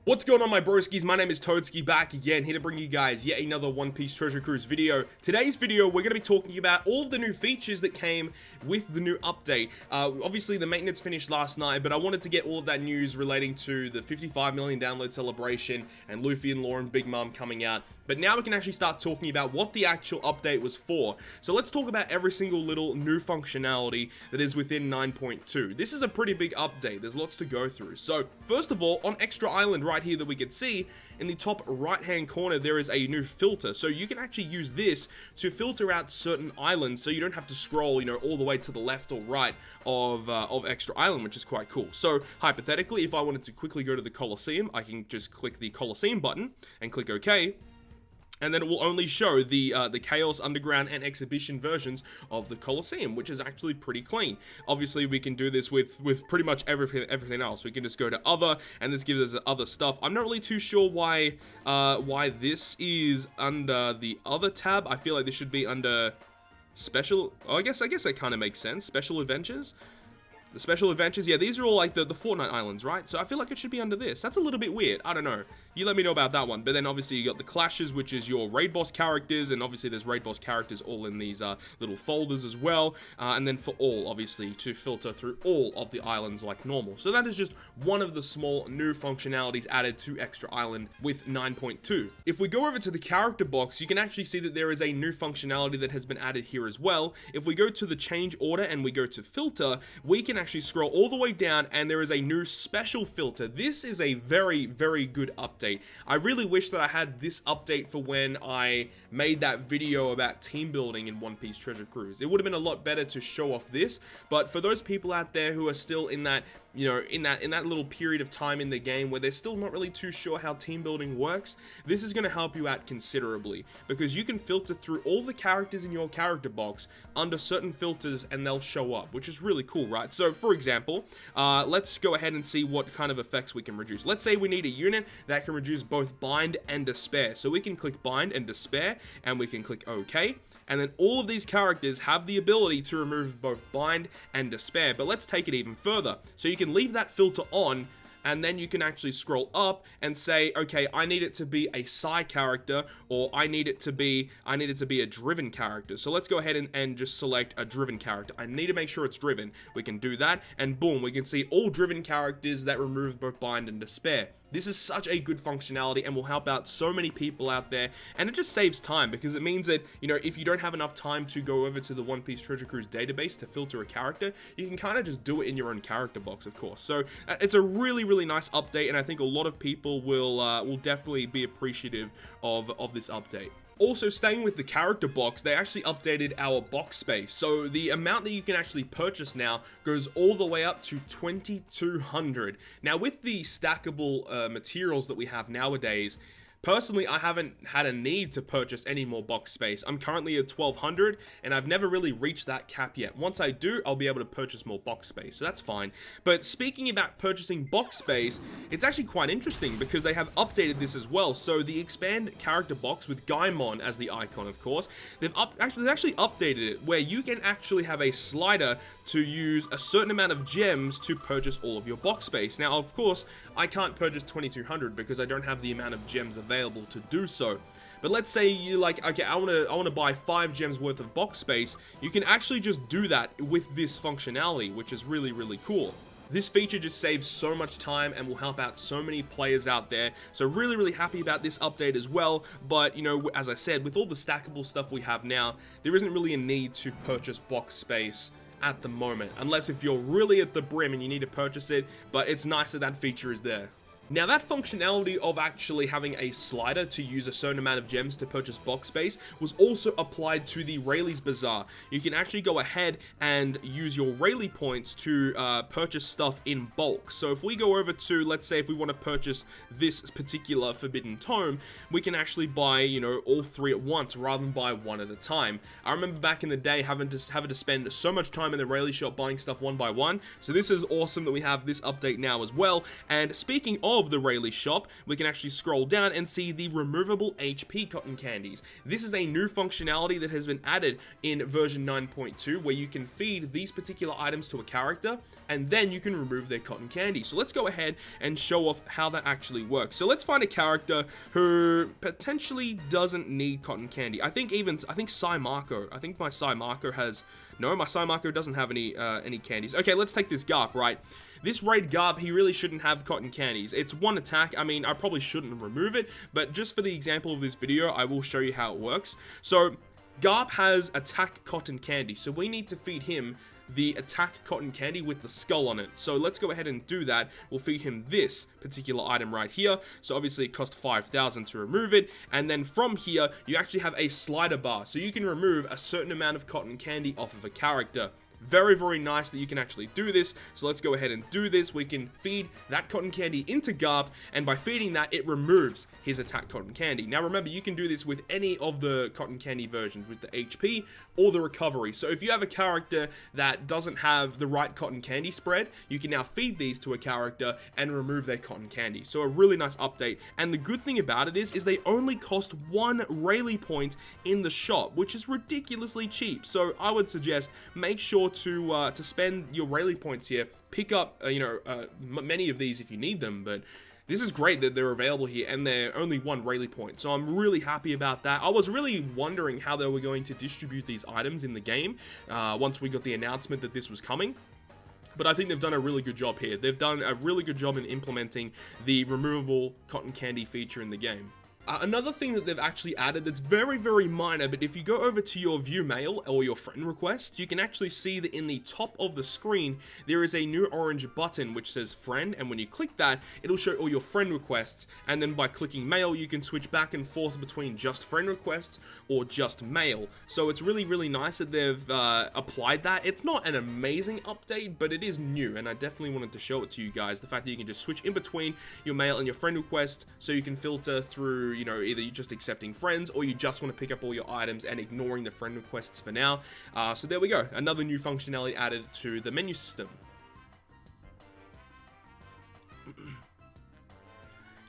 What's going on, my broskies? My name is Toadskii, back again, here to bring you guys yet another One Piece Treasure Cruise video. Today's video, we're going to be talking about all of the new features that came with the new update. Obviously, the maintenance finished last night, but I wanted to get all of that news relating to the 55 million download celebration and Luffy and Law and Big Mom coming out. But now we can actually start talking about what the actual update was for. So let's talk about every single little new functionality that is within 9.2. This is a pretty big update. There's lots to go through. So first of all, on Extra Island right here that we can see, in the top right hand corner there is a new filter. So you can actually use this to filter out certain islands, so you don't have to scroll, all the way to the left or right of Extra Island, which is quite cool. So hypothetically, if I wanted to quickly go to the Colosseum, I can just click the Colosseum button and click OK. And then it will only show the Chaos, Underground, and Exhibition versions of the Colosseum, which is actually pretty clean. Obviously, we can do this with pretty much everything else. We can just go to Other, and this gives us other stuff. I'm not really too sure why this is under the Other tab. I feel like this should be under Special. Oh, I guess that kind of makes sense. Special Adventures. The Special Adventures, yeah, these are all like the Fortnite Islands, right? So I feel like it should be under this. That's a little bit weird. I don't know. You let me know about that one. But then obviously you got the Clashes, which is your raid boss characters, and obviously there's raid boss characters all in these little folders as well. And then for all, obviously, to filter through all of the islands like normal. So that is just one of the small new functionalities added to Extra Island with 9.2. If we go over to the character box, you can actually see that there is a new functionality that has been added here as well. If we go to the change order and we go to filter, we can actually scroll all the way down and there is a new special filter. This is a very, very good update. I really wish that I had this update for when I made that video about team building in One Piece Treasure Cruise. It would have been a lot better to show off this, but for those people out there who are still in that in that little period of time in the game where they're still not really too sure how team building works, this is going to help you out considerably, because you can filter through all the characters in your character box under certain filters and they'll show up, which is really cool, right? So for example, let's go ahead and see what kind of effects we can reduce. Let's say we need a unit that can reduce both bind and despair. So we can click bind and despair and we can click OK. And then all of these characters have the ability to remove both bind and despair. But let's take it even further. So you can leave that filter on, and then you can actually scroll up and say, okay, I need it to be a Psy character, or I need it to be a driven character. So let's go ahead and just select a driven character. I need to make sure it's driven. We can do that, and boom, we can see all driven characters that remove both bind and despair. This is such a good functionality and will help out so many people out there, and it just saves time, because it means that, if you don't have enough time to go over to the One Piece Treasure Cruise database to filter a character, you can kind of just do it in your own character box, of course. So it's a really, really nice update, and I think a lot of people will definitely be appreciative of this update. Also, staying with the character box, they actually updated our box space. So the amount that you can actually purchase now goes all the way up to 2,200. Now, with the stackable materials that we have nowadays, personally, I haven't had a need to purchase any more box space. I'm currently at 1,200, and I've never really reached that cap yet. Once I do, I'll be able to purchase more box space, so that's fine. But speaking about purchasing box space, it's actually quite interesting because they have updated this as well. So the expand character box with Gaimon as the icon, of course, they've actually updated it where you can actually have a slider to use a certain amount of gems to purchase all of your box space. Now, of course, I can't purchase 2,200 because I don't have the amount of gems available to do so. But let's say you like, okay, I want to buy 5 gems worth of box space. You can actually just do that with this functionality, which is really, really cool. This feature just saves so much time and will help out so many players out there. So really, really happy about this update as well. But, as I said, with all the stackable stuff we have now, there isn't really a need to purchase box space at the moment, unless if you're really at the brim and you need to purchase it, but it's nice that that feature is there. Now, that functionality of actually having a slider to use a certain amount of gems to purchase box space was also applied to the Rayleighs Bazaar. You can actually go ahead and use your Rayleigh points to purchase stuff in bulk. So if we go over to, let's say if we want to purchase this particular Forbidden Tome, we can actually buy, all 3 at once rather than buy one at a time. I remember back in the day having to spend so much time in the Rayleigh shop buying stuff one by one. So this is awesome that we have this update now as well. And speaking of of the Rayleigh shop, we can actually scroll down and see the removable HP cotton candies. This is a new functionality that has been added in version 9.2, where you can feed these particular items to a character, and then you can remove their cotton candy. So let's go ahead and show off how that actually works. So let's find a character who potentially doesn't need cotton candy. I think Cipolla. I think my Cipolla has... No, my Cipolla doesn't have any candies. Okay, let's take this Garp, right? This raid Garp, he really shouldn't have cotton candies. It's one attack. I mean, I probably shouldn't remove it, but just for the example of this video, I will show you how it works. So, Garp has attack cotton candy, so we need to feed him the attack cotton candy with the skull on it. So let's go ahead and do that. We'll feed him this particular item right here. So obviously it costs 5,000 to remove it, and then from here you actually have a slider bar, so you can remove a certain amount of cotton candy off of a character. Very, very nice that you can actually do this. So let's go ahead and do this. We can feed that cotton candy into Garp, and by feeding that, it removes his attack cotton candy. Now remember, you can do this with any of the cotton candy versions, with the HP or the recovery. So if you have a character that doesn't have the right cotton candy spread, you can now feed these to a character and remove their cotton candy. So a really nice update. And the good thing about it is they only cost 1 Rayleigh point in the shop, which is ridiculously cheap. So I would suggest make sure to spend your Rayleigh points here. Pick up many of these if you need them, but this is great that they're available here, and they're only 1 Rayleigh point, so I'm really happy about that. I was really wondering how they were going to distribute these items in the game once we got the announcement that this was coming. But I think they've done a really good job here. They've done a really good job in implementing the removable cotton candy feature in the game. Another thing that they've actually added that's very, very minor, but if you go over to your view mail or your friend requests, you can actually see that in the top of the screen, there is a new orange button which says friend, and when you click that, it'll show all your friend requests, and then by clicking mail, you can switch back and forth between just friend requests or just mail. So it's really, really nice that they've applied that. It's not an amazing update, but it is new, and I definitely wanted to show it to you guys. The fact that you can just switch in between your mail and your friend request, so you can filter through, you know, either you're just accepting friends or you just want to pick up all your items and ignoring the friend requests for now. So there we go, another new functionality added to the menu system.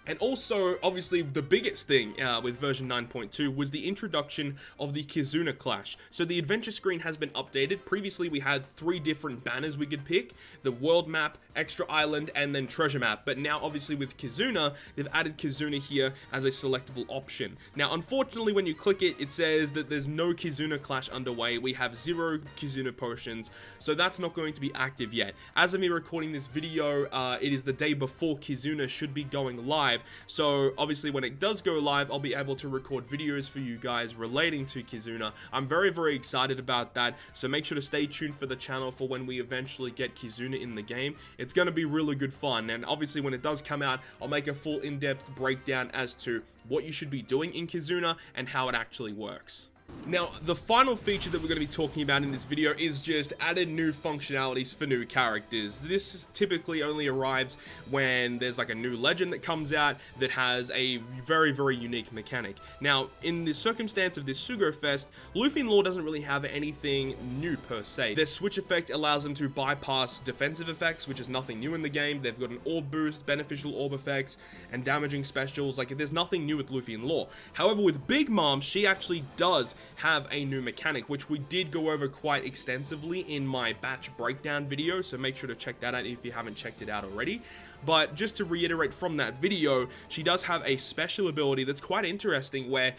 And also, obviously, the biggest thing with version 9.2 was the introduction of the Kizuna Clash. So the adventure screen has been updated. Previously, we had 3 different banners we could pick: the world map, extra island, and then treasure map. But now, obviously, with Kizuna, they've added Kizuna here as a selectable option. Now, unfortunately, when you click it, it says that there's no Kizuna Clash underway. We have 0 Kizuna potions, so that's not going to be active yet. As of me recording this video, it is the day before Kizuna should be going live. So obviously when it does go live, I'll be able to record videos for you guys relating to Kizuna. I'm very, very excited about that, so make sure to stay tuned for the channel for when we eventually get Kizuna in the game. It's going to be really good fun, and obviously when it does come out, I'll make a full in-depth breakdown as to what you should be doing in Kizuna and how it actually works. Now, the final feature that we're going to be talking about in this video is just added new functionalities for new characters. This typically only arrives when there's like a new legend that comes out that has a very, very unique mechanic. Now, in the circumstance of this Sugo Fest, Luffy and Law doesn't really have anything new per se. Their switch effect allows them to bypass defensive effects, which is nothing new in the game. They've got an orb boost, beneficial orb effects, and damaging specials. Like, there's nothing new with Luffy and Law. However, with Big Mom, she actually does have a new mechanic, which we did go over quite extensively in my batch breakdown video, so make sure to check that out if you haven't checked it out already. But just to reiterate from that video, she does have a special ability that's quite interesting where,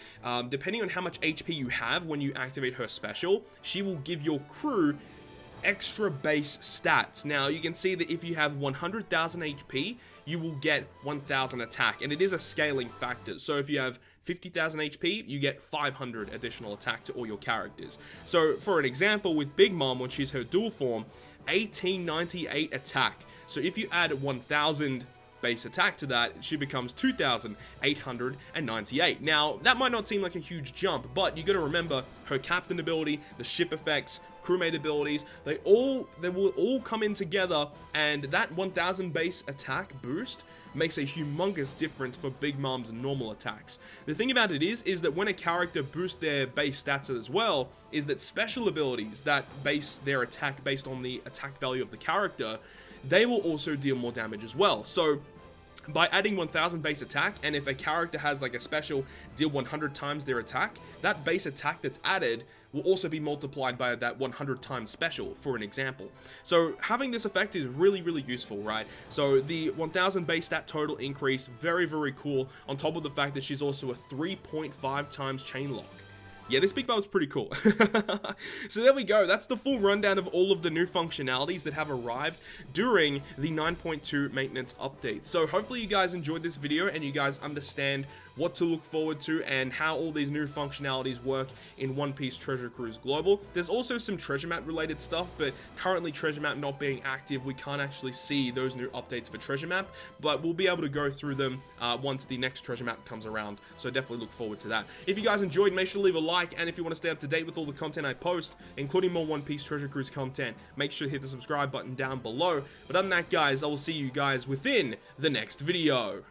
depending on how much HP you have when you activate her special, she will give your crew extra base stats. Now, you can see that if you have 100,000 HP, you will get 1,000 attack, and it is a scaling factor. So if you have 50,000 HP, you get 500 additional attack to all your characters. So for an example, with Big Mom, when she's her dual form, 1898 attack. So if you add 1,000 base attack to that, she becomes 2,898. Now, that might not seem like a huge jump, but you got to remember her captain ability, the ship effects, crewmate abilities, they will all come in together, and that 1,000 base attack boost makes a humongous difference for Big Mom's normal attacks. The thing about it is that when a character boosts their base stats as well, is that special abilities that base their attack based on the attack value of the character, they will also deal more damage as well. So by adding 1000 base attack, and if a character has like a special deal 100 times their attack, that base attack that's added will also be multiplied by that 100 times special, for an example. So having this effect is really, really useful, right? So the 1000 base stat total increase, very, very cool, on top of the fact that she's also a 3.5 times chain lock. Yeah, this big bub's pretty cool. So there we go. That's the full rundown of all of the new functionalities that have arrived during the 9.2 maintenance update. So hopefully you guys enjoyed this video and you guys understand what to look forward to and how all these new functionalities work in One Piece Treasure Cruise Global. There's also some treasure map related stuff, but currently treasure map not being active, we can't actually see those new updates for treasure map, but we'll be able to go through them once the next treasure map comes around. So definitely look forward to that. If you guys enjoyed, make sure to leave a like, and if you want to stay up to date with all the content I post, including more One Piece Treasure Cruise content, make sure to hit the subscribe button down below. But other than that, guys, I will see you guys within the next video.